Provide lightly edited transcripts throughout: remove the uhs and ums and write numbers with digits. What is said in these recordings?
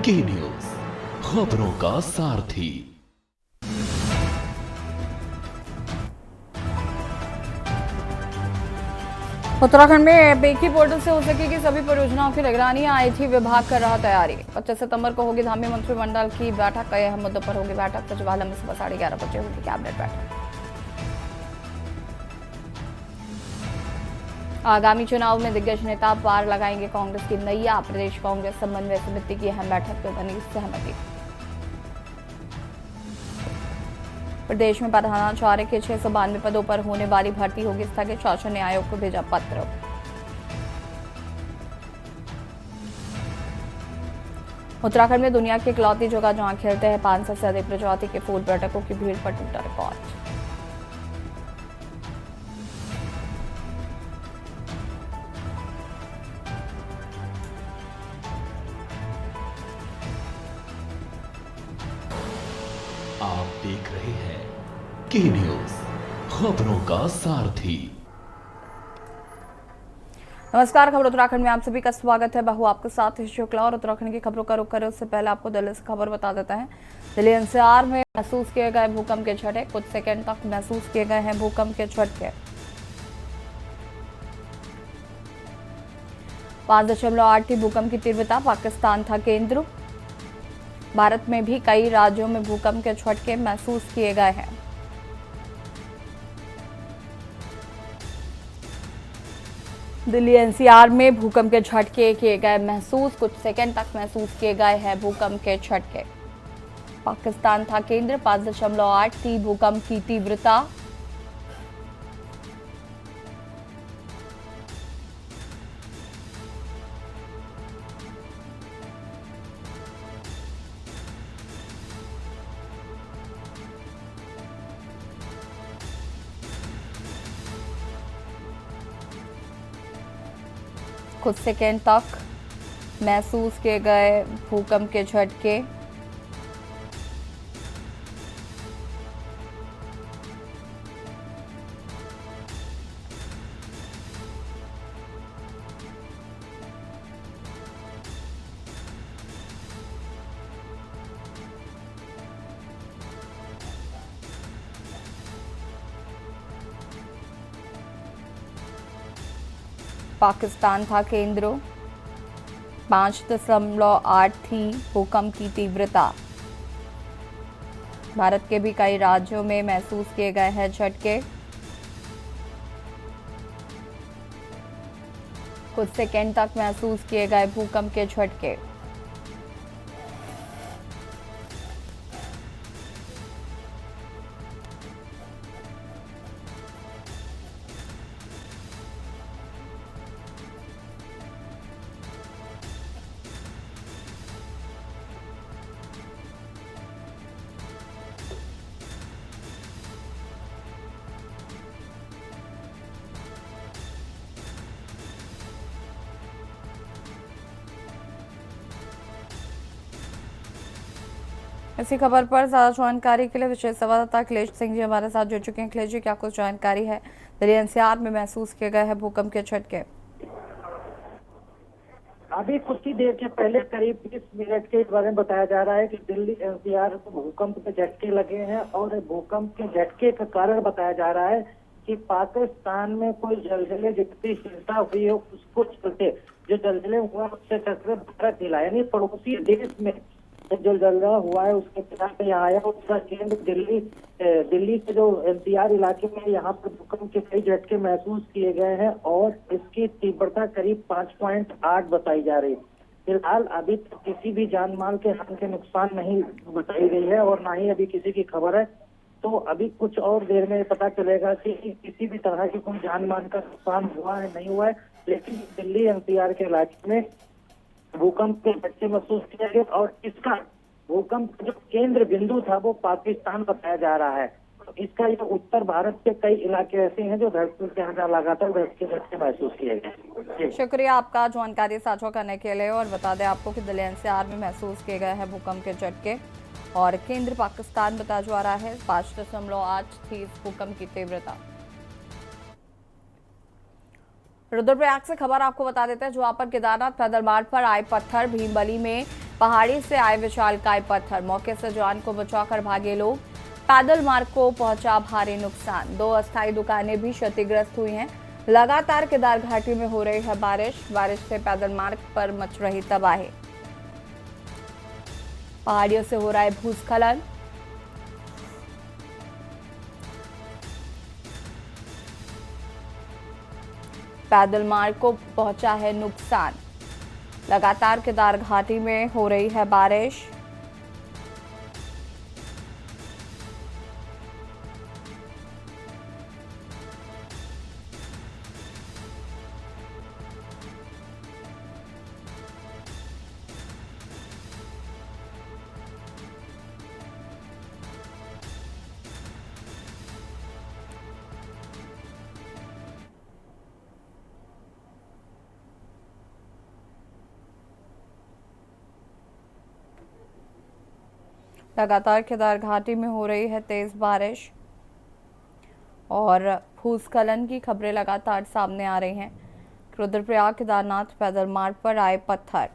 की न्यूज, खबरों का सारथी। उत्तराखंड में एक ही पोर्टल से हो सकेगी सभी परियोजनाओं की निगरानी। आईटी विभाग कर रहा तैयारी। 25 सितंबर को होगी धामी मंत्रिमंडल की बैठक। कई अहम मुद्दों पर होगी बैठक। सचिवालय में सुबह 11:30 बजे होगी कैबिनेट बैठक। आगामी चुनाव में दिग्गज नेता पार लगाएंगे कांग्रेस की नैया। प्रदेश कांग्रेस समन्वय समिति की अहम बैठक में बनी सहमति। प्रदेश में प्रधानाचार्य के 692 पदों पर होने वाली भर्ती होगी स्थगित। शासन ने आयोग को भेजा पत्र। उत्तराखंड में दुनिया की इकलौती जगह जहां खेलते हैं 500 से अधिक प्रजाति के फूल, पर्यटकों की भीड़ पर टूटा रिकॉर्ड। आप देख रहे हैं की न्यूज, खबरों का सारथी। नमस्कार, खबर उत्तराखंड में आप सभी का स्वागत है। बहु आपके साथ शुक्ला और उत्तराखंड की खबरों का रुख करें उससे पहले आपको दिल्ली से खबर बता देते हैं। दिल्ली एनसीआर में महसूस किए गए भूकंप के झटके। कुछ सेकंड तक महसूस किए गए हैं भूकंप के झटके। 5.8 थी भूकंप की तीव्रता। पाकिस्तान था केंद्र। भारत में भी कई राज्यों में भूकंप के झटके महसूस किए गए हैं। दिल्ली एनसीआर में भूकंप के झटके किए गए महसूस। कुछ सेकंड तक महसूस किए गए हैं भूकंप के झटके। पाकिस्तान था केंद्र। 5.8 थी भूकंप की तीव्रता। कुछ सेकेंड तक महसूस किए गए भूकंप के झटके। पाकिस्तान था केंद्र। 5.8 थी भूकंप की तीव्रता। भारत के भी कई राज्यों में महसूस किए गए हैं झटके। कुछ सेकंड तक महसूस किए गए भूकंप के झटके। इसी खबर पर ज्यादा जानकारी के लिए विशेष संवाददाता अखिलेश सिंह जी हमारे साथ जुड़ चुके हैं। अखिलेश जी, क्या कुछ जानकारी है? दिल्ली एनसीआर में महसूस किए गए हैं भूकंप के झटके। अभी कुछ ही देर के पहले करीब 20 मिनट के बारे में बताया जा रहा है कि दिल्ली एनसीआर को भूकंप के झटके लगे हैं और भूकंप के झटके का कारण बताया जा रहा है कि पाकिस्तान में कोई जलजले जितनी हिंसा हुई हो उसको चलते जो जलजले हुआ उससे चलते भारत हिला, यानी पड़ोसी देश में जो जलजला हुआ है उसके पिता पे यहाँ आया। उसका केंद्र दिल्ली के जो एनसीआर इलाके में यहाँ पर भूकंप के कई झटके महसूस किए गए हैं और इसकी तीव्रता करीब 5.8 बताई जा रही है। फिलहाल अभी तक किसी भी जान माल के हानि के नुकसान नहीं बताई गई है और ना ही अभी किसी की खबर है। तो अभी कुछ और देर में पता चलेगा कि किसी भी तरह की कोई जान माल का नुकसान हुआ है नहीं हुआ है। लेकिन दिल्ली एनसीआर के इलाके में भूकंप के झटके महसूस किया गया और इसका भूकंप जो केंद्र बिंदु था वो पाकिस्तान बताया जा रहा है। तो इसका ये उत्तर भारत के कई इलाके ऐसे हैं जो धरती के अंदर लगातार धरती के झटके महसूस किए गए। शुक्रिया आपका जानकारी साझा करने के लिए। और बता दें आपको कि दिल्ली एनसीआर में महसूस किए गए हैं भूकंप के झटके और केंद्र पाकिस्तान बताया जा रहा है। 5.8 थी इस भूकंप की तीव्रता। रुद्रप्रयाग से खबर आपको बता देते हैं, जहां पर केदारनाथ पैदल मार्ग पर आए पत्थर। भीमबली में पहाड़ी से आए विशालकाय पत्थर, मौके से जान को बचाकर भागे लोग। पैदल मार्ग को पहुंचा भारी नुकसान, 2 अस्थायी दुकानें भी क्षतिग्रस्त हुई हैं। लगातार केदार घाटी में हो रही है बारिश से पैदल मार्ग पर मच रही तबाही। पहाड़ियों से हो रहा है भूस्खलन। पैदल मार्ग को पहुंचा है नुकसान। लगातार केदार घाटी में हो रही है बारिश। लगातार केदार घाटी में हो रही है तेज बारिश और भूस्खलन की खबरें लगातार सामने आ रही हैं। रुद्रप्रयाग केदारनाथ पैदल मार्ग पर आए पत्थर।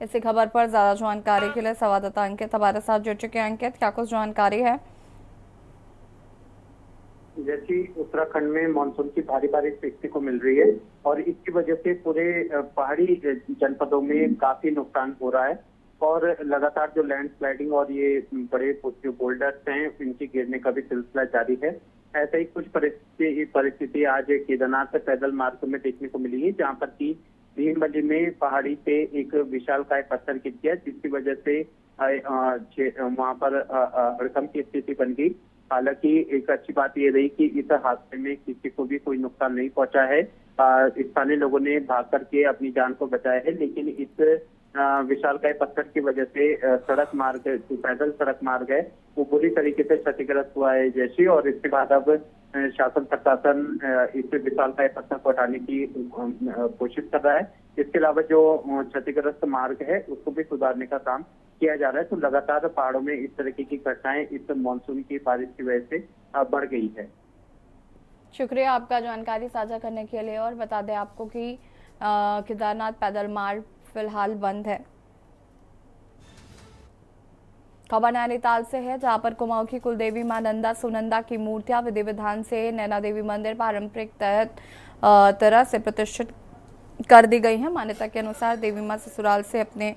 इसी खबर पर ज्यादा जानकारी के लिए संवाददाता अंकित हमारे साथ जुड़ चुके हैं। अंकित, क्या कुछ जानकारी है? जैसी उत्तराखंड में मानसून की भारी बारिश देखने को मिल रही है और इसकी वजह से पूरे पहाड़ी जनपदों में काफी नुकसान हो रहा है और लगातार जो लैंडस्लाइडिंग और ये बड़े जो बोल्डर्स हैं इनके गिरने का भी सिलसिला जारी है। ऐसा ही कुछ परिस्थिति आज केदारनाथ पैदल मार्ग में देखने को मिली है, जहाँ पर की भीमबली में पहाड़ी से एक विशालकाय पत्थर गिर गया, जिसकी वजह से वहां पर हड़कंप की स्थिति बन गई। हालांकि एक अच्छी बात ये रही कि इस हादसे में किसी को भी कोई नुकसान नहीं पहुंचा है। स्थानीय लोगों ने भाग करके अपनी जान को बचाया है, लेकिन इस विशालकाय पत्थर की वजह से सड़क मार्ग, जो पैदल सड़क मार्ग है, वो पूरी तरीके से क्षतिग्रस्त हुआ है जैसी। और इसके बाद अब शासन प्रशासन इस विशालकाय पत्थर को हटाने की कोशिश कर रहा है। इसके अलावा जो क्षतिग्रस्त मार्ग है उसको भी सुधारने का काम किया जा रहा है। तो लगातार पहाड़ों में इस तरह की घटनाएं इस मानसून की बारिश की वजह से बढ़ गई है। शुक्रिया आपका जानकारी साझा करने के लिए। और बता दें आपको कि केदारनाथ पैदल मार्ग फिलहाल बंद है। खबर नैनीताल से है, जहां पर कुमाऊं की कुलदेवी मां नंदा सुनंदा की मूर्तियां विधि विधान से नैना देवी मंदिर पारंपरिक तरह से प्रतिष्ठित कर दी गई हैं। मान्यता के अनुसार देवी मां ससुराल से अपने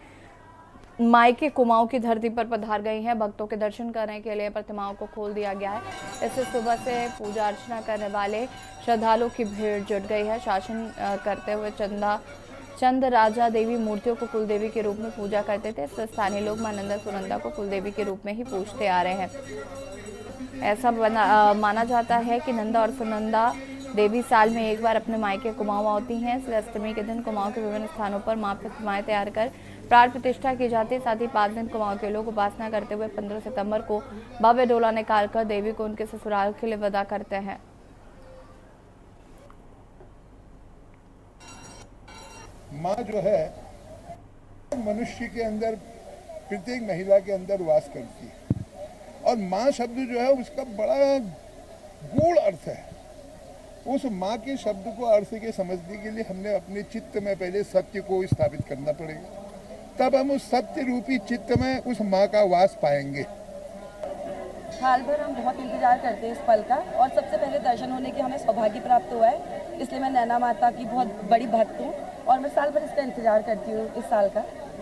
मायके कुमाऊं की धरती पर पधार गई हैं। भक्तों के दर्शन करने के लिए प्रतिमाओं को खोल दिया गया है। इससे सुबह से पूजा अर्चना करने वाले श्रद्धालुओं की भीड़ जुट गई है। शासन करते हुए चंद राजा देवी मूर्तियों को कुलदेवी के रूप में पूजा करते थे। स्थानीय लोग मां नंदा सुनंदा को कुलदेवी के रूप में ही पूजते आ रहे हैं। ऐसा माना जाता है कि नंदा और सुनंदा देवी साल में एक बार अपने मायके कुमाऊं आती हैं। इसलिए अष्टमी के दिन कुमाऊं के विभिन्न स्थानों पर मां प्रतिमाएं तैयार कर प्राण प्रतिष्ठा की जाती है। साथ ही 5 दिन कुमाऊं के लोग उपासना करते हुए 15 सितंबर को भव्य डोला निकालकर देवी को उनके ससुराल के लिए विदा करते हैं। माँ जो है मनुष्य के अंदर, प्रत्येक महिला के अंदर वास करती है और माँ शब्द जो है उसका बड़ा गूढ़ अर्थ है। उस माँ के शब्द को अर्थ के समझने के लिए हमने अपने चित्त में पहले सत्य को स्थापित करना पड़ेगा, तब हम उस सत्य रूपी चित्त में उस माँ का वास पाएंगे। साल भर हम बहुत इंतजार करते हैं इस पल का और सबसे पहले दर्शन होने की हमें सौभाग्य प्राप्त हुआ है। इसलिए मैं नैना माता की बहुत बड़ी भक्त हूँ और मैं साल भर इसका इंतजार करती हूँ इस साल का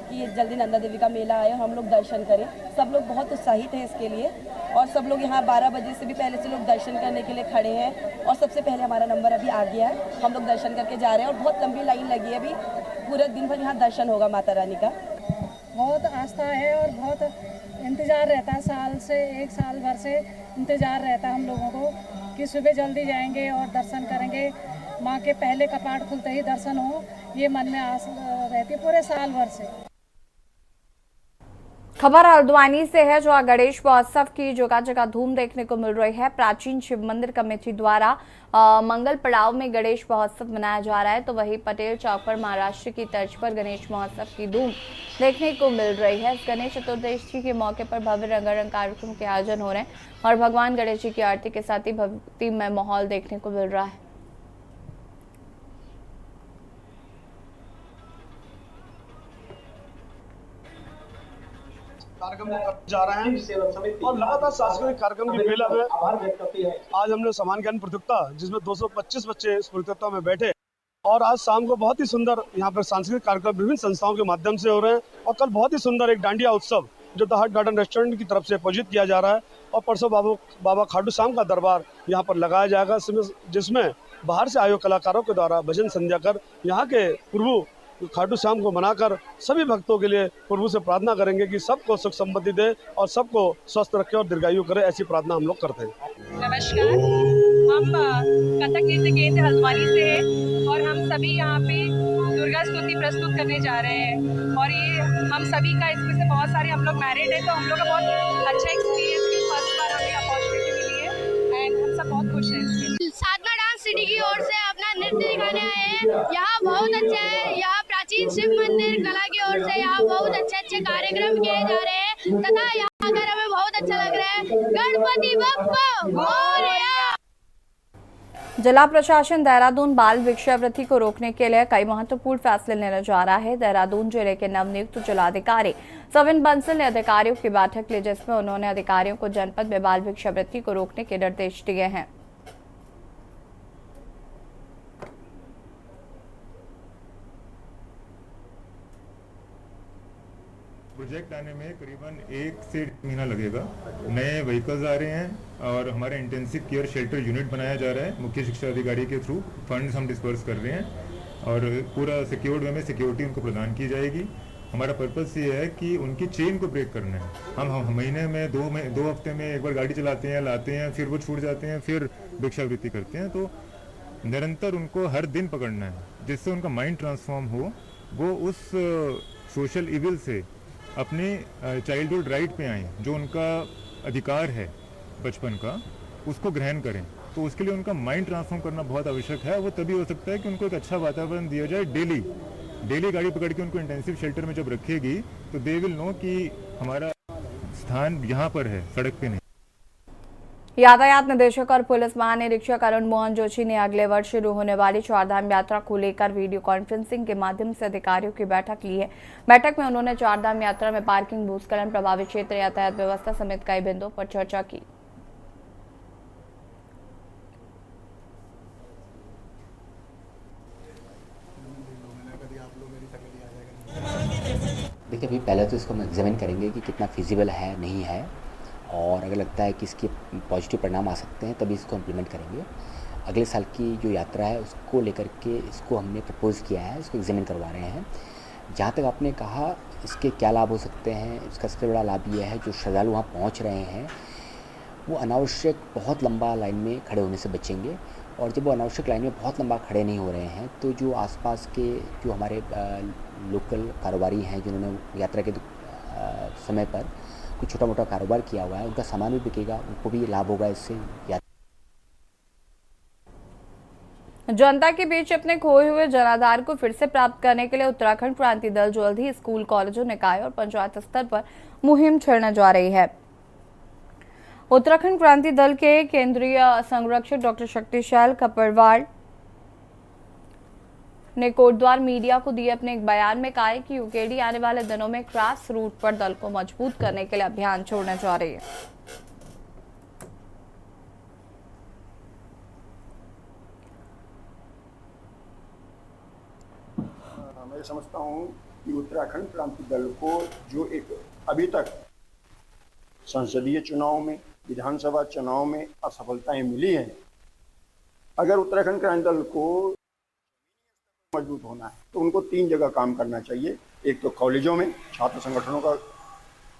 कि ये जल्दी नंदा देवी का मेला आए और हम लोग दर्शन करें। सब लोग बहुत उत्साहित हैं इसके लिए और सब लोग यहाँ 12 बजे से भी पहले से लोग दर्शन करने के लिए खड़े हैं और सबसे पहले हमारा नंबर अभी आ गया है। हम लोग दर्शन करके जा रहे हैं और बहुत लंबी लाइन लगी है। अभी पूरे दिन भर यहाँ दर्शन होगा माता रानी का। बहुत आस्था है और बहुत इंतज़ार रहता है, साल से 1 साल भर से इंतज़ार रहता है हम लोगों को कि सुबह जल्दी जाएंगे और दर्शन करेंगे। माँ के पहले कपाट खुलते ही दर्शन हो, ये मन में आस रहती है पूरे साल भर से। खबर हल्द्वानी से है, जहां गणेश महोत्सव की जगह जगह धूम देखने को मिल रही है। प्राचीन शिव मंदिर कमेटी द्वारा मंगल पड़ाव में गणेश महोत्सव मनाया जा रहा है, तो वहीं पटेल चौक पर महाराष्ट्र की तर्ज पर गणेश महोत्सव की धूम देखने को मिल रही है। इस गणेश चतुर्दशी के मौके पर भव्य रंगारंग कार्यक्रम के आयोजन हो रहे हैं और भगवान गणेश जी की आरती के साथ ही भक्तिमय माहौल देखने को मिल रहा है। कार्यक्रम जा रहे हैं और लगातार सांस्कृतिक कार्यक्रम की बेला में आज हमने समान ज्ञान प्रतियोगिता जिसमें 225 बच्चे इस प्रतियोगिता में बैठे और आज शाम को बहुत ही सुंदर यहाँ पर सांस्कृतिक कार्यक्रम विभिन्न संस्थाओं के माध्यम से हो रहे हैं और कल बहुत ही सुंदर एक डांडिया उत्सव जो द हट गार्डन रेस्टोरेंट की तरफ से आयोजित किया जा रहा है और परसों बाबा खाटू श्याम का दरबार यहाँ पर लगाया जाएगा, जिसमें बाहर से आए कलाकारों के द्वारा भजन संध्या कर यहाँ के प्रभु खाटू श्याम को मनाकर सभी भक्तों के लिए प्रभु से प्रार्थना करेंगे कि सबको सुख समृद्धि दे और सबको स्वस्थ रखे और दीर्घायु करे, ऐसी प्रार्थना हम लोग करते हैं। नमस्कार, हम कथक नृत्य केंद्र हल्द्वानी से हैं और हम सभी यहाँ पे दुर्गा स्तुति प्रस्तुत करने जा रहे हैं और ये हम सभी का इसमें से बहुत सारे हम लोग मैरिड है, तो हम लोग का बहुत अच्छा एक्सपीरियंस है। फर्स्ट बार हमें अपॉर्चुनिटी मिली है एंड हम सब बहुत खुश हैं इसके। साधना डांस सिटी की ओर से अपना नृत्य दिखाने आए हैं। यहाँ बहुत अच्छा है, यहाँ प्राचीन शिव मंदिर कला की ओर से यहाँ बहुत अच्छे कार्यक्रम किए जा रहे हैं तथा यहाँ आकर हमें बहुत अच्छा लग रहा है। गणपति बप्पा मोरया। जिला प्रशासन देहरादून बाल भिक्षावृत्ति को रोकने के लिए कई महत्वपूर्ण फैसले लेने जा रहा है। देहरादून जिले के नवनियुक्त जिलाधिकारी सविन बंसल ने अधिकारियों की बैठक ली, जिसमें उन्होंने अधिकारियों को जनपद में बाल भिक्षावृत्ति को रोकने के निर्देश दिए हैं। प्रोजेक्ट आने में करीबन 1 से 1.5 महीना लगेगा। नए व्हीकल्स आ रहे हैं और हमारा इंटेंसिव केयर शेल्टर यूनिट बनाया जा रहा है। मुख्य शिक्षा अधिकारी के थ्रू फंड्स हम डिस्पर्स कर रहे हैं और पूरा सिक्योर्ड वे में सिक्योरिटी उनको प्रदान की जाएगी। हमारा पर्पस ये है कि उनकी चेन को ब्रेक करना है। हम महीने में 2 हफ्ते में एक बार गाड़ी चलाते हैं, लाते हैं, फिर वो छूट जाते हैं, फिर भिक्षावृत्ति करते हैं। तो निरंतर उनको हर दिन पकड़ना है, जिससे उनका माइंड ट्रांसफॉर्म हो, वो उस सोशल इविल से अपने चाइल्डहुड राइट पे आए, जो उनका अधिकार है बचपन का, उसको ग्रहण करें। तो उसके लिए उनका माइंड ट्रांसफॉर्म करना बहुत आवश्यक है। वो तभी हो सकता है कि उनको एक अच्छा वातावरण दिया जाए। डेली गाड़ी पकड़ के उनको इंटेंसिव शेल्टर में जब रखेगी तो दे विल नो कि हमारा स्थान यहाँ पर है, सड़क पे नहीं। यातायात निदेशक और पुलिस महानिरीक्षक अरुण मोहन जोशी ने अगले वर्ष शुरू होने वाली चारधाम यात्रा को लेकर वीडियो कॉन्फ्रेंसिंग के माध्यम से अधिकारियों की बैठक ली है। बैठक में उन्होंने चारधाम यात्रा में पार्किंग, भूस्खलन प्रभावित क्षेत्र, यातायात व्यवस्था समेत कई बिंदुओं पर चर्चा की। देखिए, अभी पहले तो इसको हम एग्जामिन करेंगे कि कितना फिजिबल है, नहीं है, और अगर लगता है कि इसके पॉजिटिव परिणाम आ सकते हैं तभी इसको इम्प्लीमेंट करेंगे। अगले साल की जो यात्रा है उसको लेकर के इसको हमने प्रपोज़ किया है, इसको एग्जामिन करवा रहे हैं। जहाँ तक आपने कहा इसके क्या लाभ हो सकते हैं, इसका सबसे बड़ा लाभ ये है जो श्रद्धालु वहाँ पहुँच रहे हैं वो अनावश्यक बहुत लंबा लाइन में खड़े होने से बचेंगे, और जब वो अनावश्यक लाइन में बहुत लंबा खड़े नहीं हो रहे हैं तो जो आसपास के जो हमारे लोकल कारोबारी हैं जिन्होंने यात्रा के समय पर कुछ छोटा मोटा कारोबार किया हुआ है, उनका सामान भी बिकेगा, उनको भी लाभ होगा इससे। जनता के बीच अपने खोए हुए जनाधार को फिर से प्राप्त करने के लिए उत्तराखंड क्रांति दल जल्द ही स्कूल, कॉलेजों, निकाय और पंचायत स्तर पर मुहिम छेड़ने जा रही है। उत्तराखंड क्रांति दल के केंद्रीय संरक्षक डॉक्टर शक्तिशाल कपड़वाल ने कोटद्वार मीडिया को दिए अपने एक बयान में कहा है कि यूकेडी आने वाले दिनों में ग्रास रूट पर दल को मजबूत करने के लिए अभियान छोड़ने जा रही है। मैं समझता हूं कि उत्तराखंड क्रांति दल को जो एक अभी तक संसदीय चुनाव में, विधानसभा चुनाव में असफलताएं मिली हैं, अगर उत्तराखंड क्रांति दल को मजबूत होना है तो उनको 3 जगह काम करना चाहिए। एक तो कॉलेजों में छात्र संगठनों का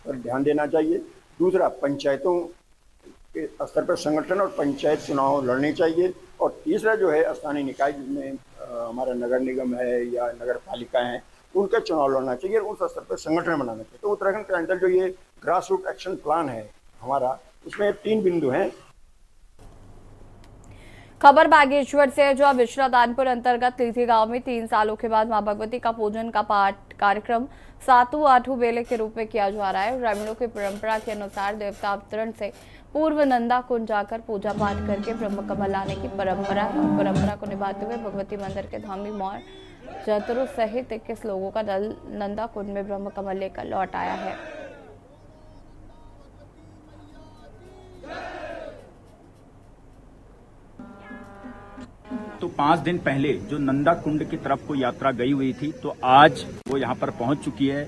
पर ध्यान देना चाहिए, दूसरा पंचायतों के स्तर पर संगठन और पंचायत चुनाव लड़ने चाहिए, और तीसरा जो है स्थानीय निकाय जिसमें हमारा नगर निगम है या नगर पालिका है तो उनका चुनाव लड़ना चाहिए और उस स्तर पर संगठन बनाना चाहिए। तो उत्तराखंड के अंदर जो ये ग्रास रूट एक्शन प्लान है हमारा, उसमें 3 बिंदु हैं। खबर बागेश्वर से है, जो विश्रा दानपुर अंतर्गत लीथी गांव में 3 सालों के बाद मां भगवती का पूजन का पाठ कार्यक्रम 7वां बेले के रूप में किया जा रहा है। ग्रामीणों की परंपरा के अनुसार देवता अवतरण से पूर्व नंदा कुंड जाकर पूजा पाठ करके ब्रह्म कमल लाने की परंपरा है। परंपरा को निभाते हुए भगवती मंदिर के धामी मौर जतरू सहित 21 लोगों का दल नंदा कुंड में ब्रह्म कमल लेकर लौट आया है। तो 5 दिन पहले जो नंदा कुंड की तरफ को यात्रा गई हुई थी, तो आज वो यहाँ पर पहुंच चुकी है।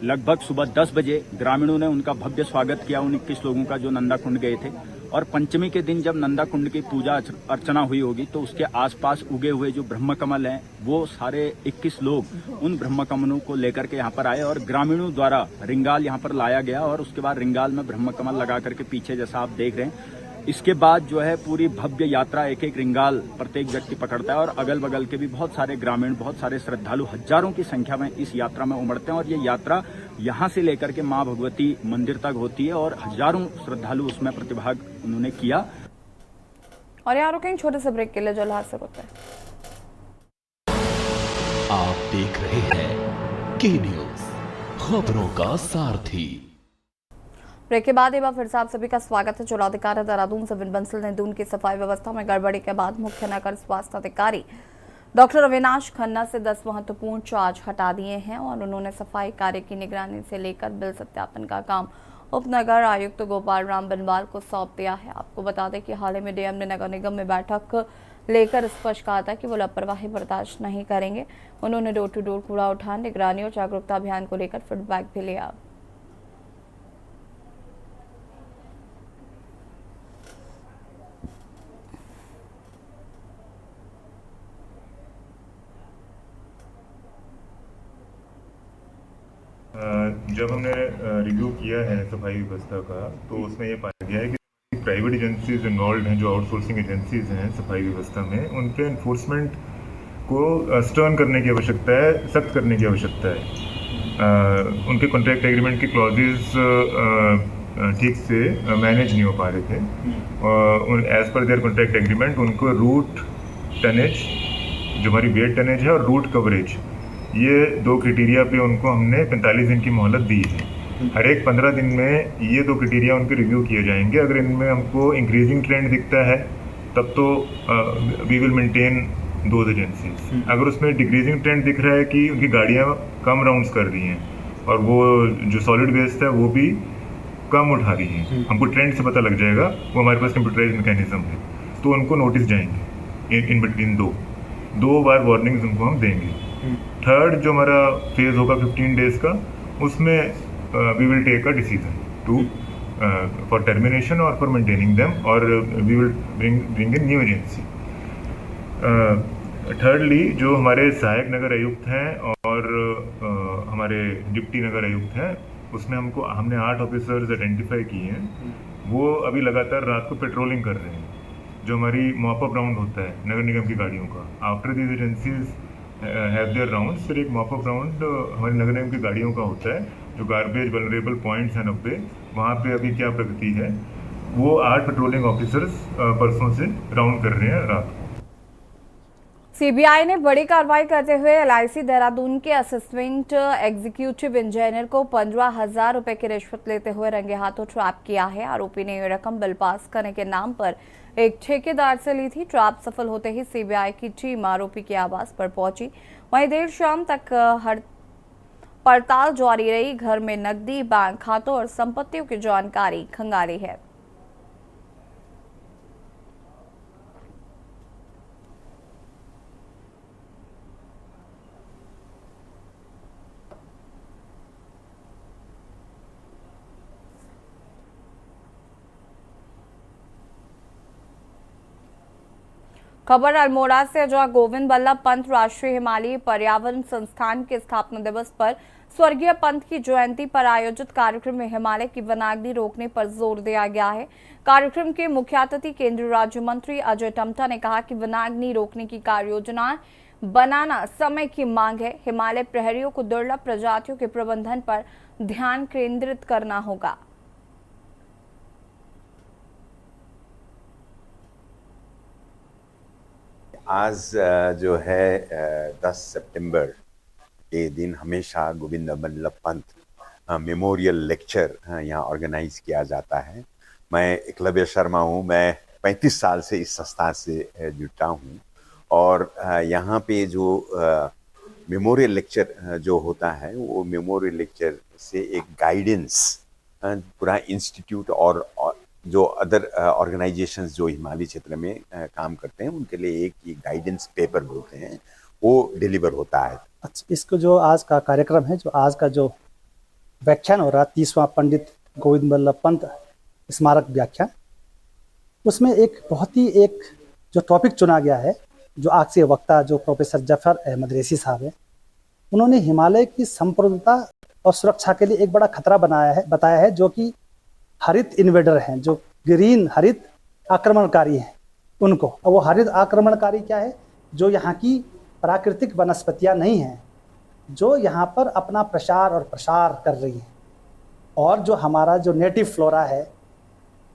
लगभग सुबह 10 बजे ग्रामीणों ने उनका भव्य स्वागत किया, उन 21 लोगों का जो नंदा कुंड गए थे। और पंचमी के दिन जब नंदा कुंड की पूजा अर्चना हुई होगी, तो उसके आसपास उगे हुए जो ब्रह्म कमल हैं, वो सारे 21 लोग उन ब्रह्म कमलों को लेकर के यहाँ पर आए और ग्रामीणों द्वारा रिंगाल यहाँ पर लाया गया। और उसके बाद रिंगाल में ब्रह्म कमल लगा करके पीछे जैसा आप देख रहे हैं, इसके बाद जो है पूरी भव्य यात्रा एक एक रिंगाल प्रत्येक व्यक्ति पकड़ता है और अगल बगल के भी बहुत सारे ग्रामीण, बहुत सारे श्रद्धालु हजारों की संख्या में इस यात्रा में उमड़ते हैं। और ये यात्रा यहाँ से लेकर के मां भगवती मंदिर तक होती है और हजारों श्रद्धालु उसमें प्रतिभाग उन्होंने किया। और यहाँ रुकेंगे छोटे से ब्रेक के लिए, जो हाथ से होता है। आप देख रहे हैं के न्यूज, खबरों का सारथी। ब्रेक के बाद एक बार फिर से आप सभी का स्वागत है। जिलाधिकारी देहरादून सविन बंसल ने दून की सफाई व्यवस्था में गड़बड़ी के बाद मुख्य नगर स्वास्थ्य अधिकारी डॉक्टर अविनाश खन्ना से 10 महत्वपूर्ण चार्ज हटा दिए हैं और उन्होंने सफाई कार्य की निगरानी से लेकर बिल सत्यापन का काम उपनगर आयुक्त गोपाल राम बिनवाल को सौंप दिया है। आपको बता दें कि हाल ही में डीएम ने नगर निगम में बैठक लेकर स्पष्ट कहा था कि वो लापरवाही बर्दाश्त नहीं करेंगे। उन्होंने डोर टू डोर कूड़ा उठान, निगरानी और जागरूकता अभियान को लेकर फीडबैक भी लिया। जब हमने रिव्यू किया है सफाई व्यवस्था का, तो उसमें ये पाया गया है कि प्राइवेट एजेंसीज इन्वॉल्व हैं, जो आउटसोर्सिंग एजेंसीज हैं सफाई व्यवस्था में, उनके एनफोर्समेंट को स्टर्न करने की आवश्यकता है, सख्त करने की आवश्यकता है। उनके कॉन्ट्रैक्ट एग्रीमेंट के क्लॉजेज ठीक से मैनेज नहीं हो पा रहे थे। As per their contract agreement उनको रूट टनेज, जो हमारी वेट टनेज है, और रूट कवरेज, ये 2 क्राइटेरिया पे उनको हमने 45 दिन की मोहलत दी है। हर एक 15 दिन में ये 2 क्राइटेरिया उनके रिव्यू किए जाएंगे। अगर इनमें हमको इंक्रीजिंग ट्रेंड दिखता है तब तो we will maintain those agencies. अगर उसमें डिक्रीजिंग ट्रेंड दिख रहा है कि उनकी गाड़ियाँ कम राउंड्स कर रही हैं और वो जो सॉलिड वेस्ट है वो भी कम उठा रही हैं, हमको ट्रेंड से पता लग जाएगा, वो हमारे पास कंप्यूटराइज मैकेनिज्म है, तो उनको नोटिस जाएंगे इन बिटवीन 2 बार वार्निंग्स उनको हम देंगे। थर्ड जो हमारा फेज होगा 15 डेज का, उसमें we will take a decision to for termination और फॉर मेंटेनिंग देम, और we will bring in new agency. Thirdly जो हमारे सहायक नगर आयुक्त हैं और हमारे डिप्टी नगर आयुक्त हैं, उसमें हमने 8 ऑफिसर्स आइडेंटिफाई किए हैं। वो अभी लगातार रात को पेट्रोलिंग कर रहे हैं, जो हमारी मॉपअप राउंड होता है नगर निगम की गाड़ियों का। After these agencies have their rounds, फिर एक मॉपअप राउंड हमारे नगर निगम की गाड़ियों का होता है, जो गार्बेज वल्नरेबल पॉइंट्स हैं 90, वहाँ पे अभी क्या प्रगति है, वो 8 पेट्रोलिंग ऑफिसर्स परसों से राउंड कर रहे हैं रात को। सीबीआई ने बड़ी कार्रवाई करते हुए एलआईसी देहरादून के असिस्टेंट एग्जीक्यूटिव इंजीनियर को 15,000 रुपए की रिश्वत लेते हुए रंगे हाथों ट्रैप किया है। आरोपी ने ये रकम बिल पास करने के नाम पर एक ठेकेदार से ली थी। ट्रैप सफल होते ही सीबीआई की टीम आरोपी के आवास पर पहुंची। वहीं देर शाम तक पड़ताल जारी रही। घर में नकदी, बैंक खातों और संपत्तियों की जानकारी खंगाली है। खबर अल्मोड़ा से, जहां गोविंद बल्लभ पंत राष्ट्रीय हिमालयी पर्यावरण संस्थान के स्थापना दिवस पर स्वर्गीय पंत की जयंती पर आयोजित कार्यक्रम में हिमालय की वनाग्नि रोकने पर जोर दिया गया है। कार्यक्रम के मुख्य अतिथि केंद्रीय राज्य मंत्री अजय टम्टा ने कहा कि वनाग्नि रोकने की कार्य योजना बनाना समय की मांग है। हिमालय प्रहरियों को दुर्लभ प्रजातियों के प्रबंधन पर ध्यान केंद्रित करना होगा। आज जो है 10 सितंबर के दिन हमेशा गोविंद बल्लभ पंत मेमोरियल लेक्चर यहाँ ऑर्गेनाइज किया जाता है। मैं एकलव्य शर्मा हूँ। मैं 35 साल से इस संस्था से जुटा हूँ और यहाँ पे जो मेमोरियल लेक्चर जो होता है वो मेमोरियल लेक्चर से एक गाइडेंस पूरा इंस्टीट्यूट और जो अदर ऑर्गेनाइजेशंस जो हिमालय क्षेत्र में काम करते हैं उनके लिए एक गाइडेंस पेपर बोलते हैं वो डिलीवर होता है। अच्छा, इसको जो आज का कार्यक्रम है, जो आज का जो व्याख्यान हो रहा है 30वां पंडित गोविंद बल्लभ पंत स्मारक व्याख्यान, उसमें एक बहुत ही एक जो टॉपिक चुना गया है, जो आज के वक्ता जो प्रोफेसर जफर अहमद रेसी साहब हैं, उन्होंने हिमालय की संप्रभुता और सुरक्षा के लिए एक बड़ा खतरा बताया है जो कि हरित इन्वेडर हैं, जो ग्रीन हरित आक्रमणकारी हैं उनको। अब वो हरित आक्रमणकारी क्या है? जो यहाँ की प्राकृतिक वनस्पतियाँ नहीं हैं, जो यहाँ पर अपना प्रचार और प्रसार कर रही हैं, और जो हमारा जो नेटिव फ्लोरा है,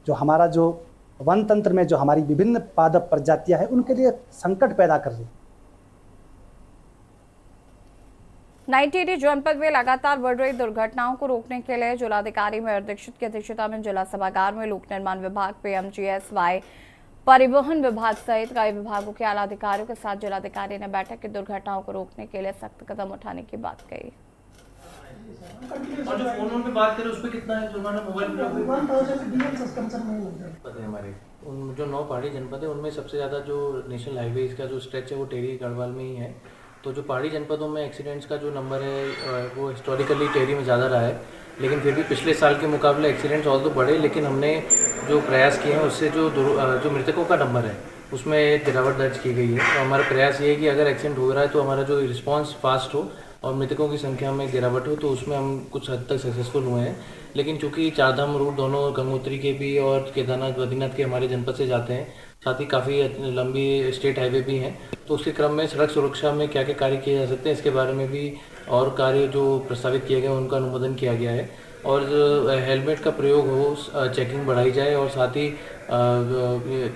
जो हमारा जो वन तंत्र में जो हमारी विभिन्न पादप प्रजातियाँ हैं, उनके लिए संकट पैदा कर रही है। नई टिहरी जनपद में लगातार बढ़ रही दुर्घटनाओं को रोकने के लिए जिलाधिकारी मेयर दीक्षित की अध्यक्षता में जिला सभागार में लोक निर्माण विभाग, पीएमजीएसवाई, परिवहन विभाग सहित कई विभागों के आला अधिकारियों के साथ जिलाधिकारी ने बैठक की दुर्घटनाओं को रोकने के लिए सख्त कदम उठाने की बात कही। और जो फोन पे बात करें उस पे कितना है जुर्माना? मोबाइल हमारे जो 9 पहाड़ी जनपद है उनमें सबसे ज़्यादा जो नेशनल हाईवे का जो स्ट्रेच है वो टिहरी गढ़वाल में ही है। तो जो पहाड़ी जनपदों में एक्सीडेंट्स का जो नंबर है वो हिस्टोरिकली टिहरी में ज़्यादा रहा है, लेकिन फिर भी पिछले साल के मुकाबले एक्सीडेंट्स और तो बढ़े, लेकिन हमने जो प्रयास किए हैं उससे जो मृतकों का नंबर है उसमें गिरावट दर्ज की गई है। तो हमारा प्रयास ये है कि अगर एक्सीडेंट हो रहा है तो हमारा जो रिस्पांस फास्ट हो और मृतकों की संख्या में गिरावट हो, तो उसमें हम कुछ हद तक सक्सेसफुल हुए हैं। लेकिन चूंकि चारधाम रूट दोनों गंगोत्री के भी और केदारनाथ बद्रीनाथ के हमारे जनपद से जाते हैं, साथ ही काफ़ी लंबी स्टेट हाईवे भी हैं, तो उसके क्रम में सड़क सुरक्षा में क्या क्या कार्य किए जा सकते हैं इसके बारे में भी और कार्य जो प्रस्तावित किए गए उनका अनुमोदन किया गया है। और जो हेलमेट का प्रयोग हो, चेकिंग बढ़ाई जाए, और साथ ही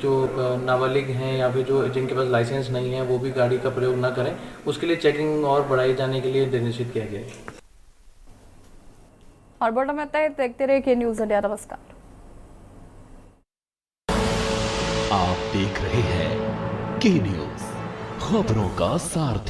जो नाबालिग हैं या फिर जो जिनके पास लाइसेंस नहीं है वो भी गाड़ी का प्रयोग ना करें, उसके लिए चेकिंग और बढ़ाई जाने के लिए निर्देशित किया गया है। और बड़ा महत्व देखते रहिए के न्यूज़ इंडिया। नमस्कार, आप देख रहे हैं के न्यूज़, खबरों का सारथी।